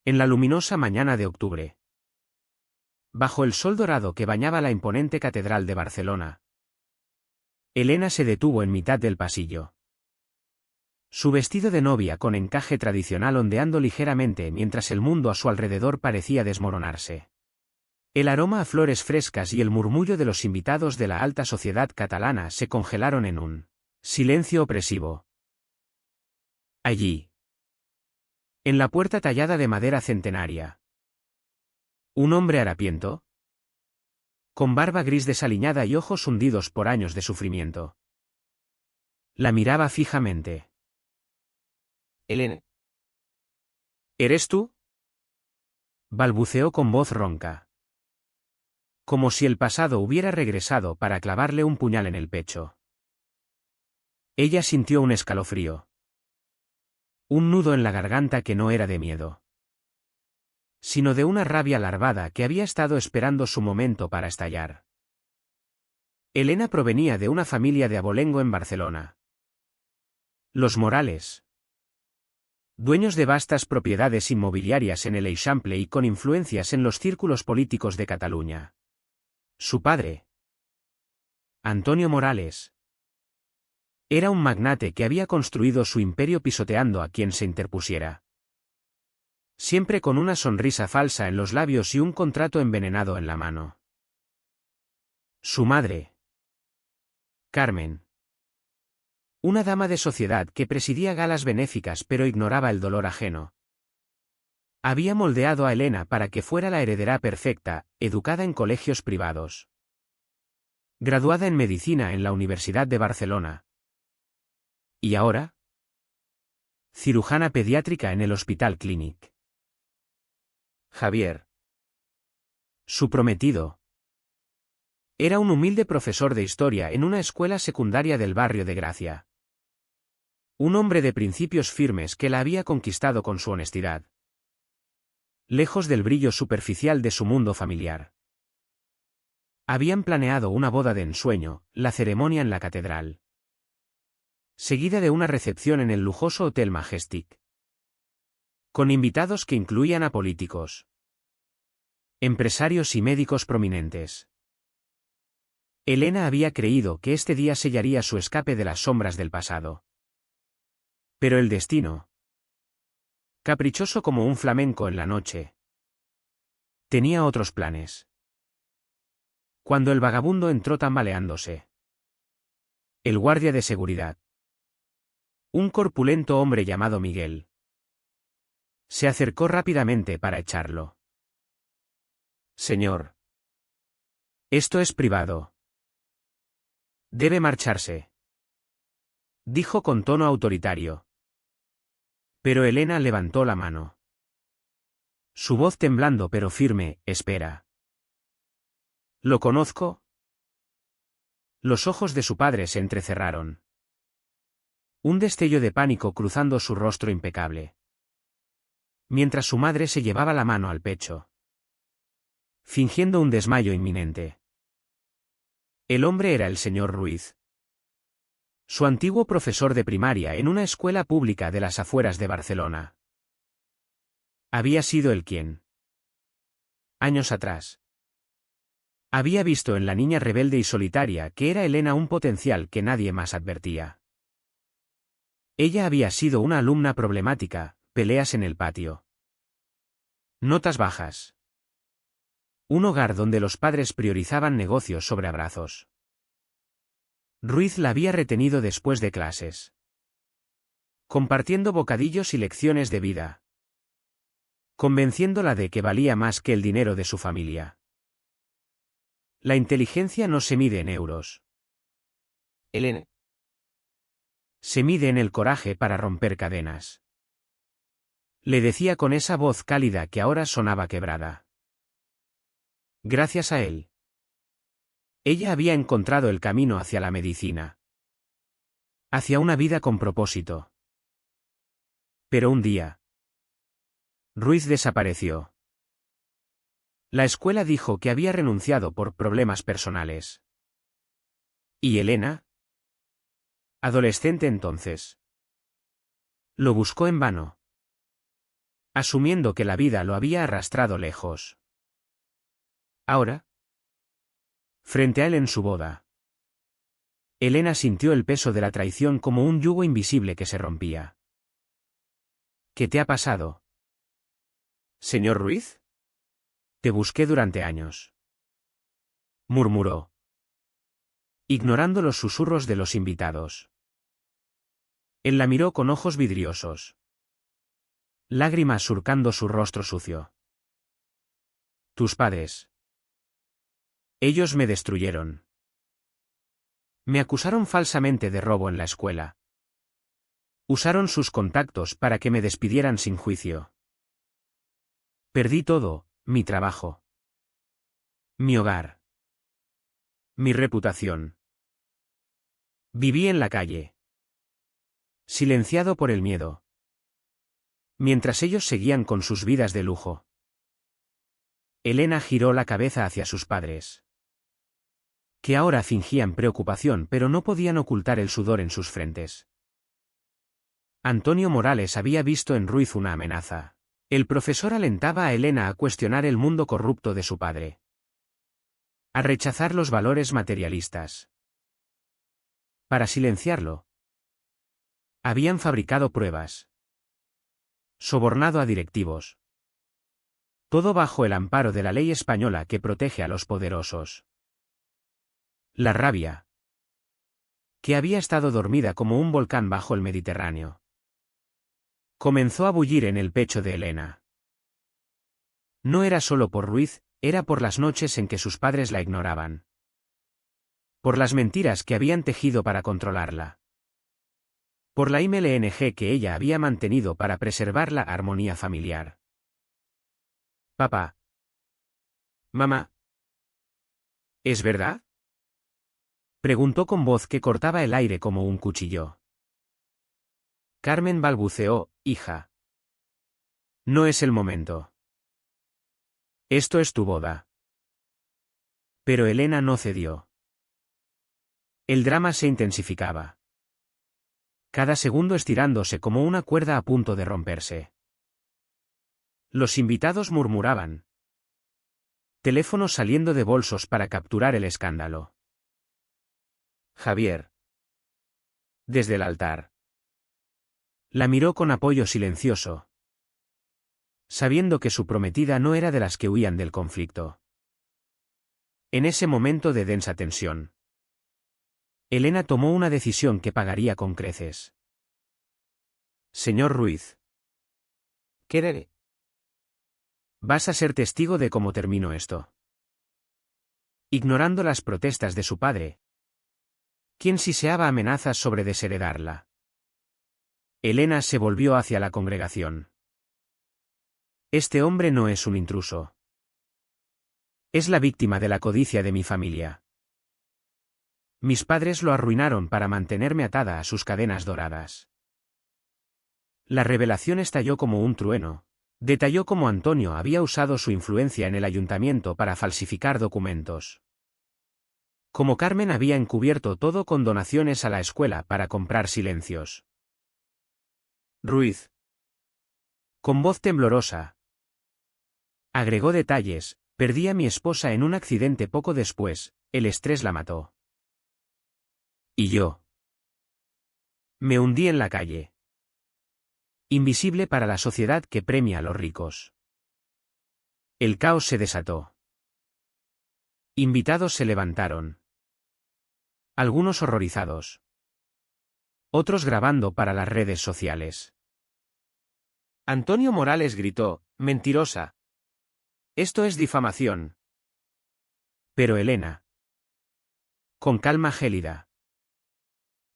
En la luminosa mañana de octubre. Bajo el sol dorado que bañaba la imponente catedral de Barcelona, Elena se detuvo en mitad del pasillo. Su vestido de novia con encaje tradicional ondeando ligeramente mientras el mundo a su alrededor parecía desmoronarse. El aroma a flores frescas y el murmullo de los invitados de la alta sociedad catalana se congelaron en un silencio opresivo. Allí, en la puerta tallada de madera centenaria, un hombre harapiento, con barba gris desaliñada y ojos hundidos por años de sufrimiento, la miraba fijamente. Elena. ¿Eres tú?, balbuceó con voz ronca, como si el pasado hubiera regresado para clavarle un puñal en el pecho. Ella sintió un escalofrío, un nudo en la garganta que no era de miedo, sino de una rabia larvada que había estado esperando su momento para estallar. Elena provenía de una familia de abolengo en Barcelona. Los Morales, dueños de vastas propiedades inmobiliarias en el Eixample y con influencias en los círculos políticos de Cataluña. Su padre, Antonio Morales, era un magnate que había construido su imperio pisoteando a quien se interpusiera. Siempre con una sonrisa falsa en los labios y un contrato envenenado en la mano. Su madre, Carmen, una dama de sociedad que presidía galas benéficas pero ignoraba el dolor ajeno, había moldeado a Elena para que fuera la heredera perfecta, educada en colegios privados, graduada en medicina en la Universidad de Barcelona. ¿Y ahora? Cirujana pediátrica en el Hospital Clínic. Javier, su prometido, era un humilde profesor de historia en una escuela secundaria del barrio de Gracia. Un hombre de principios firmes que la había conquistado con su honestidad, lejos del brillo superficial de su mundo familiar. Habían planeado una boda de ensueño, la ceremonia en la catedral, seguida de una recepción en el lujoso Hotel Majestic, con invitados que incluían a políticos, empresarios y médicos prominentes. Elena había creído que este día sellaría su escape de las sombras del pasado. Pero el destino, caprichoso como un flamenco en la noche, tenía otros planes. Cuando el vagabundo entró tambaleándose, el guardia de seguridad, un corpulento hombre llamado Miguel, se acercó rápidamente para echarlo. Señor, esto es privado. Debe marcharse, dijo con tono autoritario. Pero Elena levantó la mano. Su voz temblando pero firme: espera. ¿Lo conozco? Los ojos de su padre se entrecerraron. Un destello de pánico cruzando su rostro impecable, mientras su madre se llevaba la mano al pecho, fingiendo un desmayo inminente. El hombre era el señor Ruiz, su antiguo profesor de primaria en una escuela pública de las afueras de Barcelona. Había sido él quien, años atrás, había visto en la niña rebelde y solitaria que era Elena un potencial que nadie más advertía. Ella había sido una alumna problemática, peleas en el patio, notas bajas, un hogar donde los padres priorizaban negocios sobre abrazos. Ruiz la había retenido después de clases, compartiendo bocadillos y lecciones de vida, convenciéndola de que valía más que el dinero de su familia. La inteligencia no se mide en euros. Elena. Se mide en el coraje para romper cadenas. Le decía con esa voz cálida que ahora sonaba quebrada. Gracias a él, ella había encontrado el camino hacia la medicina, hacia una vida con propósito. Pero un día, Ruiz desapareció. La escuela dijo que había renunciado por problemas personales. ¿Y Elena? Adolescente entonces. Lo buscó en vano. asumiendo que la vida lo había arrastrado lejos. Ahora, frente a él en su boda, Elena sintió el peso de la traición como un yugo invisible que se rompía. ¿Qué te ha pasado? ¿Señor Ruiz? Te busqué durante años, murmuró, ignorando los susurros de los invitados. Él la miró con ojos vidriosos, lágrimas surcando su rostro sucio. Tus padres. Ellos me destruyeron. Me acusaron falsamente de robo en la escuela. Usaron sus contactos para que me despidieran sin juicio. Perdí todo, mi trabajo, mi hogar, mi reputación. Viví en la calle, silenciado por el miedo, mientras ellos seguían con sus vidas de lujo. Elena giró la cabeza hacia sus padres, que ahora fingían preocupación pero no podían ocultar el sudor en sus frentes. Antonio Morales había visto en Ruiz una amenaza. El profesor alentaba a Elena a cuestionar el mundo corrupto de su padre, a rechazar los valores materialistas. Para silenciarlo, habían fabricado pruebas, sobornado a directivos. Todo bajo el amparo de la ley española que protege a los poderosos. La rabia, que había estado dormida como un volcán bajo el Mediterráneo, comenzó a bullir en el pecho de Elena. No era solo por Ruiz, era por las noches en que sus padres la ignoraban. Por las mentiras que habían tejido para controlarla. Por la IMLNG que ella había mantenido para preservar la armonía familiar. Papá. Mamá. ¿Es verdad? Preguntó con voz que cortaba el aire como un cuchillo. Carmen balbuceó, hija. No es el momento. Esto es tu boda. Pero Elena no cedió. El drama se intensificaba. Cada segundo estirándose como una cuerda a punto de romperse. Los invitados murmuraban. Teléfonos saliendo de bolsos para capturar el escándalo. Javier. Desde el altar. La miró con apoyo silencioso, sabiendo que su prometida no era de las que huían del conflicto. En ese momento de densa tensión, Elena tomó una decisión que pagaría con creces. Señor Ruiz. ¿Qué? Vas a ser testigo de cómo terminó esto. Ignorando las protestas de su padre, quien siseaba amenazas sobre desheredarla. Elena se volvió hacia la congregación. Este hombre no es un intruso. Es la víctima de la codicia de mi familia. Mis padres lo arruinaron para mantenerme atada a sus cadenas doradas. La revelación estalló como un trueno. Detalló cómo Antonio había usado su influencia en el ayuntamiento para falsificar documentos. Cómo Carmen había encubierto todo con donaciones a la escuela para comprar silencios. Ruiz. Con voz temblorosa. Agregó detalles, perdí a mi esposa en un accidente poco después, el estrés la mató. Y yo. Me hundí en la calle. Invisible para la sociedad que premia a los ricos. El caos se desató. Invitados se levantaron. Algunos horrorizados. Otros grabando para las redes sociales. Antonio Morales gritó, mentirosa. Esto es difamación. Pero Elena. Con calma gélida.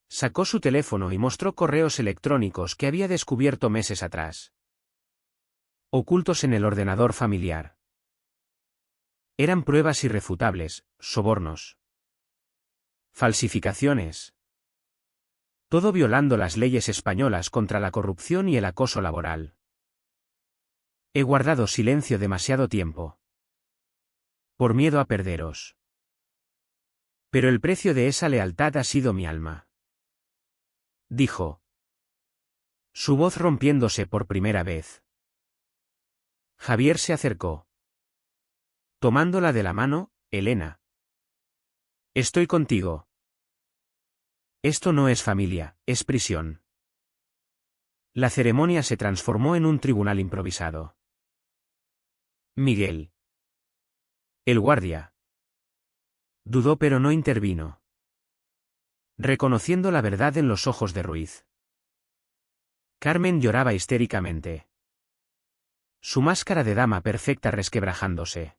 Sacó su teléfono y mostró correos electrónicos que había descubierto meses atrás. Ocultos en el ordenador familiar. Eran pruebas irrefutables, sobornos. Falsificaciones. Todo violando las leyes españolas contra la corrupción y el acoso laboral. He guardado silencio demasiado tiempo. Por miedo a perderos. Pero el precio de esa lealtad ha sido mi alma. Dijo. Su voz rompiéndose por primera vez. Javier se acercó. Tomándola de la mano, Elena. Estoy contigo. Esto no es familia, es prisión. La ceremonia se transformó en un tribunal improvisado. Miguel. El guardia. Dudó pero no intervino. Reconociendo la verdad en los ojos de Ruiz. Carmen lloraba histéricamente. Su máscara de dama perfecta resquebrajándose.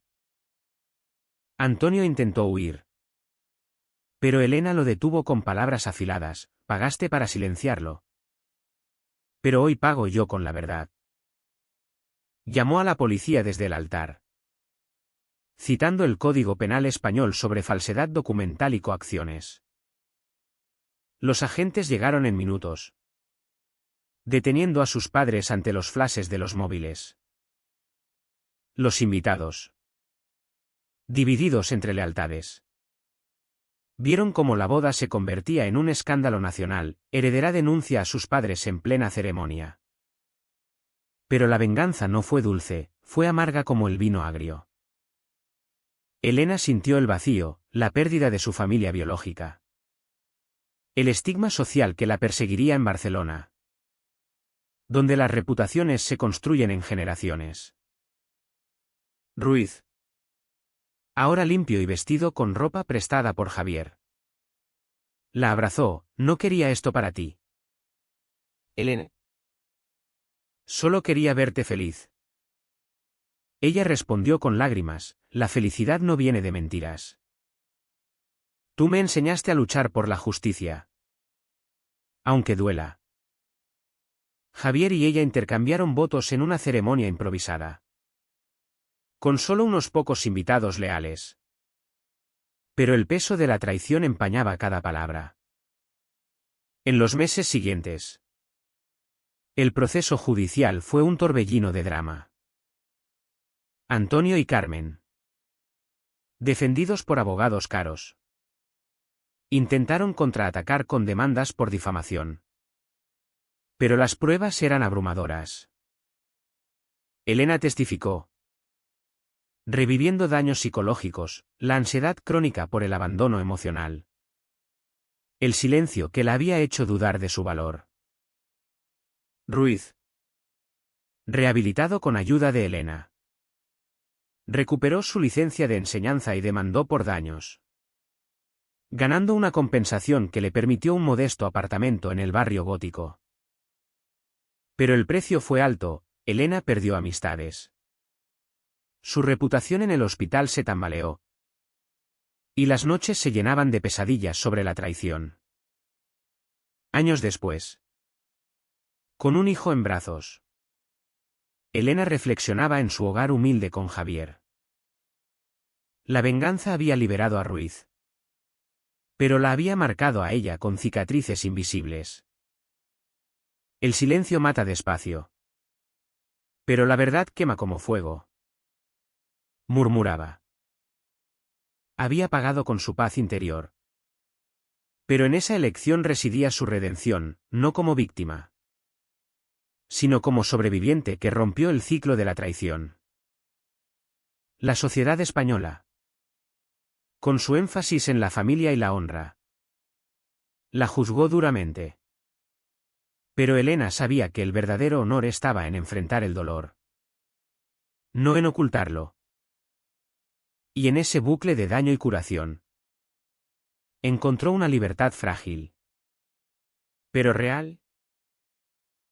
Antonio intentó huir. Pero Elena lo detuvo con palabras afiladas: pagaste para silenciarlo. Pero hoy pago yo con la verdad. Llamó a la policía desde el altar. Citando el Código Penal español sobre falsedad documental y coacciones. Los agentes llegaron en minutos, deteniendo a sus padres ante los flashes de los móviles. Los invitados, divididos entre lealtades, vieron cómo la boda se convertía en un escándalo nacional. Heredera denuncia a sus padres en plena ceremonia. Pero la venganza no fue dulce, fue amarga como el vino agrio. Elena sintió el vacío, la pérdida de su familia biológica. El estigma social que la perseguiría en Barcelona, donde las reputaciones se construyen en generaciones. Ruiz. Ahora limpio y vestido con ropa prestada por Javier. La abrazó: no quería esto para ti. Elena. Solo quería verte feliz. Ella respondió con lágrimas: la felicidad no viene de mentiras. Tú me enseñaste a luchar por la justicia. Aunque duela. Javier y ella intercambiaron votos en una ceremonia improvisada. Con solo unos pocos invitados leales. Pero el peso de la traición empañaba cada palabra. En los meses siguientes, el proceso judicial fue un torbellino de drama. Antonio y Carmen, defendidos por abogados caros, intentaron contraatacar con demandas por difamación. Pero las pruebas eran abrumadoras. Elena testificó, reviviendo daños psicológicos, la ansiedad crónica por el abandono emocional. El silencio que la había hecho dudar de su valor. Ruiz, rehabilitado con ayuda de Elena, recuperó su licencia de enseñanza y demandó por daños, ganando una compensación que le permitió un modesto apartamento en el barrio gótico. Pero el precio fue alto: Elena perdió amistades. Su reputación en el hospital se tambaleó. Y las noches se llenaban de pesadillas sobre la traición. Años después, con un hijo en brazos, Elena reflexionaba en su hogar humilde con Javier. La venganza había liberado a Ruiz, pero la había marcado a ella con cicatrices invisibles. El silencio mata despacio, pero la verdad quema como fuego. Murmuraba. Había pagado con su paz interior. Pero en esa elección residía su redención, no como víctima, sino como sobreviviente que rompió el ciclo de la traición. La sociedad española, con su énfasis en la familia y la honra, la juzgó duramente. Pero Elena sabía que el verdadero honor estaba en enfrentar el dolor, no en ocultarlo. Y en ese bucle de daño y curación, encontró una libertad frágil, pero real.